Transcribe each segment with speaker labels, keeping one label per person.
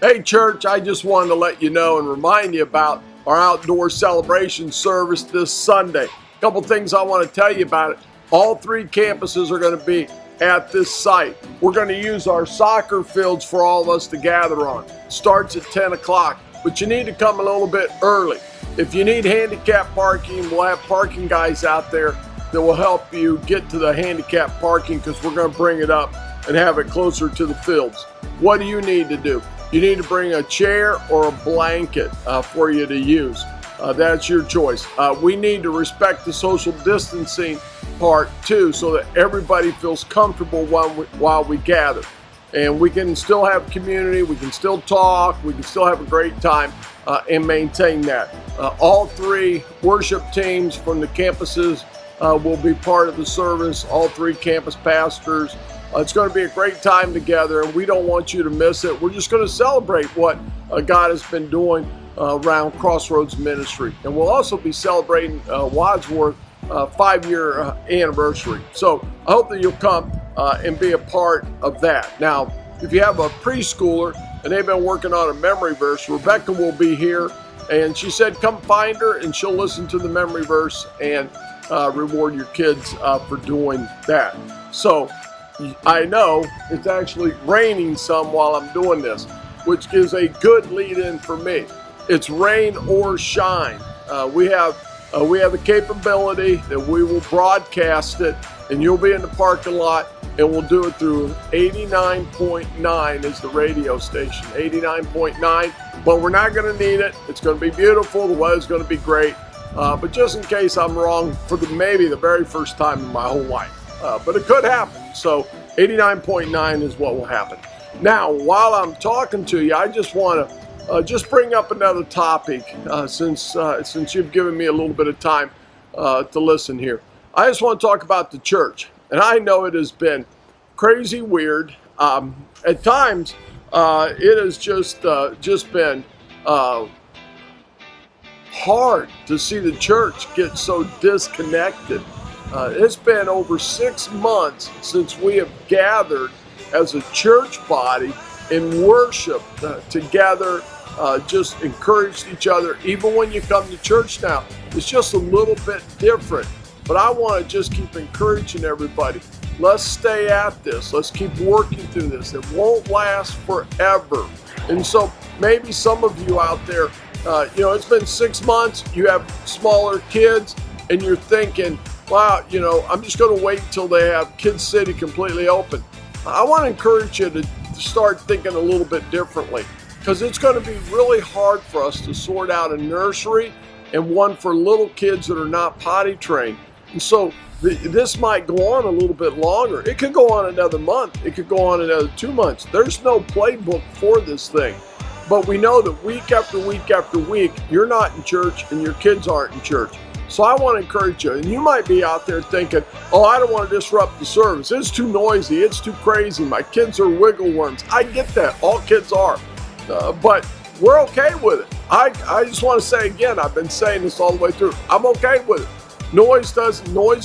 Speaker 1: Hey church, I just wanted to let you know and remind you about our outdoor celebration service this Sunday. A couple things I want to tell you about it. All three campuses are going to be at this site. We're going to use our soccer fields for all of us to gather on. It starts at 10 o'clock, but you need to come a little bit early. If you need handicap parking, we'll have parking guys out there that will help you get to the handicap parking because we're going to bring it up and have it closer to the fields. What do you need to do? You need to bring a chair or a blanket for you to use. That's your choice. We need to respect the social distancing part too, so that everybody feels comfortable while we gather. And we can still have community, we can still talk, we can still have a great time and maintain that. All three worship teams from the campuses will be part of the service, all three campus pastors. It's going to be a great time together, and we don't want you to miss it. We're just going to celebrate what God has been doing around Crossroads Ministry. And we'll also be celebrating Wadsworth 5-year anniversary. So I hope that you'll come and be a part of that. Now, if you have a preschooler and they've been working on a memory verse, Rebecca will be here, and she said come find her and she'll listen to the memory verse and reward your kids for doing that. So I know it's actually raining some while I'm doing this, which is a good lead-in for me. It's rain or shine. We have the capability that we will broadcast it, and you'll be in the parking lot, and we'll do it through 89.9 is the radio station, 89.9. But we're not going to need it. It's going to be beautiful. The weather's going to be great. But just in case I'm wrong for maybe the very first time in my whole life. But it could happen. So 89.9 is what will happen. Now, while I'm talking to you, I just want to just bring up another topic since you've given me a little bit of time to listen here. I just want to talk about the church. And I know it has been crazy weird. At times, it has just been hard to see the church get so disconnected. It's been over 6 months since we have gathered as a church body and worshiped together, just encouraged each other. Even when you come to church now, it's just a little bit different. But I want to just keep encouraging everybody. Let's stay at this. Let's keep working through this. It won't last forever. And so maybe some of you out there, it's been 6 months, you have smaller kids, and you're thinking, wow, I'm just going to wait until they have Kids City completely open. I want to encourage you to start thinking a little bit differently, because it's going to be really hard for us to sort out a nursery and one for little kids that are not potty trained. And so this might go on a little bit longer. It could go on another month. It could go on another 2 months. There's no playbook for this thing. But we know that week after week after week, you're not in church and your kids aren't in church. So I want to encourage you, and you might be out there thinking, oh, I don't want to disrupt the service. It's too noisy. It's too crazy. My kids are wiggle worms. I get that. All kids are. But we're okay with it. I just want to say again, I've been saying this all the way through. I'm okay with it. Noise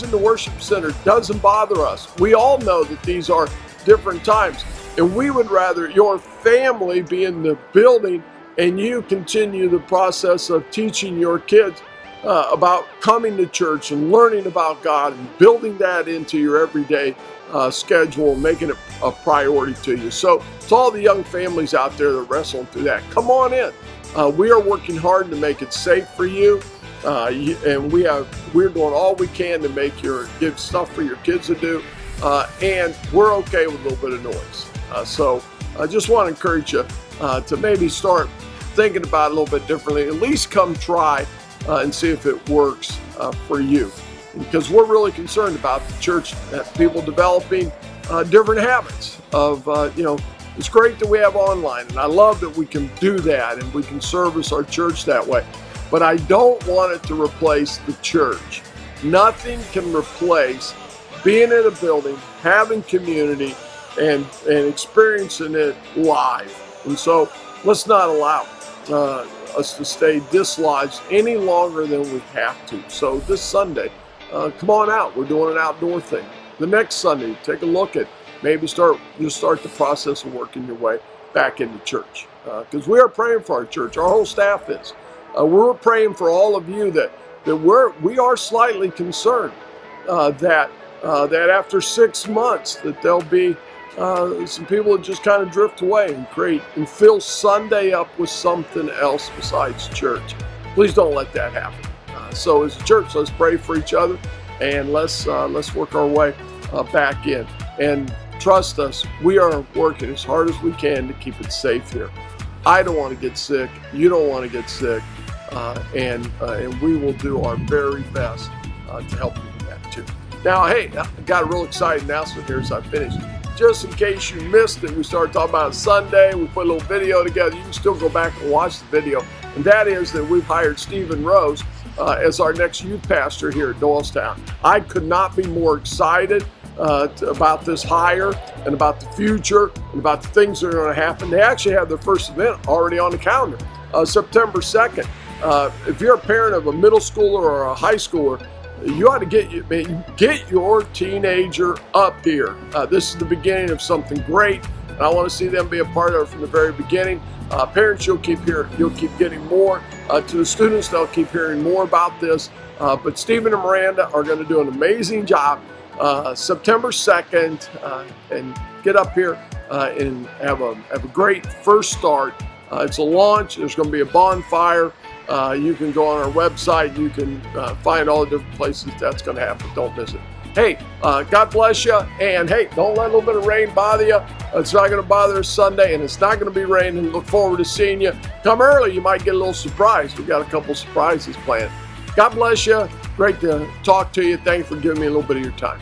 Speaker 1: in the worship center doesn't bother us. We all know that these are different times. And we would rather your family be in the building and you continue the process of teaching your kids about coming to church and learning about God and building that into your everyday schedule and making it a priority to you. So to all the young families out there that are wrestling through that, come on in. We are working hard to make it safe for you. And we're doing all we can to give stuff for your kids to do. And we're okay with a little bit of noise. So I just want to encourage you to maybe start thinking about it a little bit differently. At least come try and see if it works for you. Because we're really concerned about the church, people developing different habits of, it's great that we have online, and I love that we can do that and we can service our church that way. But I don't want it to replace the church. Nothing can replace being in a building, having community, and experiencing it live. And so let's not allow us to stay dislodged any longer than we have to. So this Sunday, come on out. We're doing an outdoor thing. The next Sunday, take a look at maybe start the process of working your way back into church. because we are praying for our church. Our whole staff is. We're praying for all of you that we are slightly concerned that after 6 months that there'll be some people that just kind of drift away and fill Sunday up with something else besides church. Please don't let that happen. So as a church, let's pray for each other, and let's work our way back in. And trust us, we are working as hard as we can to keep it safe here. I don't want to get sick. You don't want to get sick. And we will do our very best to help you with that too. Now, hey, I got a real exciting announcement here as I finish. Just in case you missed it, we started talking about it Sunday. We put a little video together. You can still go back and watch the video. And that is that we've hired Stephen Rose as our next youth pastor here at Doylestown. I could not be more excited about this hire and about the future and about the things that are going to happen. They actually have their first event already on the calendar, September 2nd. If you're a parent of a middle schooler or a high schooler, you ought to get your teenager up here. This is the beginning of something great, and I want to see them be a part of it from the very beginning. Parents, you'll keep getting more. To the students, they'll keep hearing more about this. But Stephen and Miranda are going to do an amazing job September 2nd, and get up here and have a great first start. It's a launch. There's going to be a bonfire. You can go on our website. You can find all the different places that's going to happen. Don't miss it. Hey, God bless you. And hey, don't let a little bit of rain bother you. It's not going to bother us Sunday, and it's not going to be raining. Look forward to seeing you. Come early. You might get a little surprise. We got a couple surprises planned. God bless you. Great to talk to you. Thanks for giving me a little bit of your time.